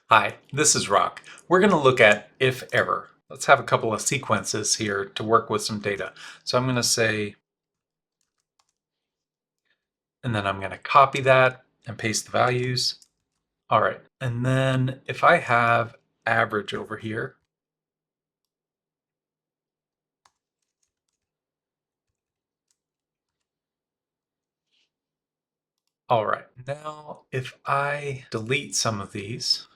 Hi, this is Rock. We're going to look at if error. Let's have a couple of sequences here to work with some data. So I'm going to say, and then I'm going to copy that and paste the values. All right, and then if I have average over here, all right, now if I delete some of these,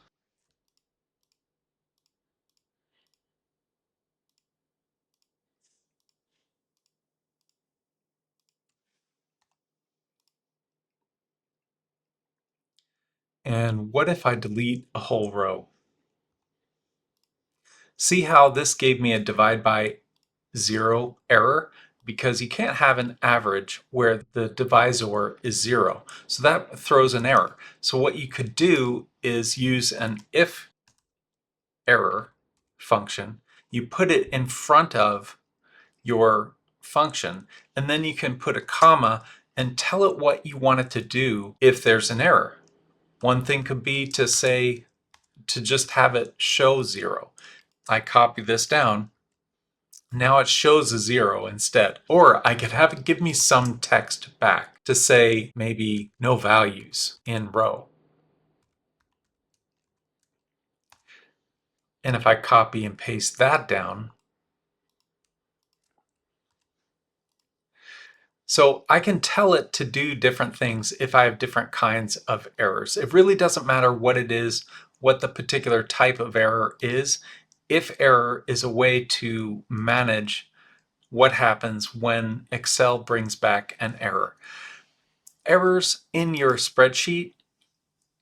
and what if I delete a whole row? See how this gave me a divide by zero error? Because you can't have an average where the divisor is zero. So that throws an error. So what you could do is use an if error function. You put it in front of your function, and then you can put a comma and tell it what you want it to do if there's an error. One thing could be to say, to just have it show zero. I copy this down. Now it shows a zero instead. Or I could have it give me some text back to say maybe no values in row. And if I copy and paste that down, so I can tell it to do different things if I have different kinds of errors. It really doesn't matter what it is, what the particular type of error is. If error is a way to manage what happens when Excel brings back an error. Errors in your spreadsheet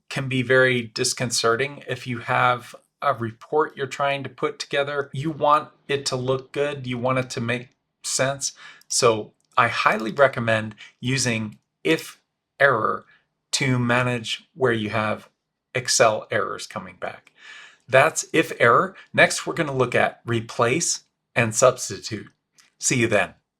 can be very disconcerting. If you have a report you're trying to put together, you want it to look good, you want it to make sense. So I highly recommend using if error to manage where you have Excel errors coming back. That's if error. Next, we're going to look at replace and substitute. See you then.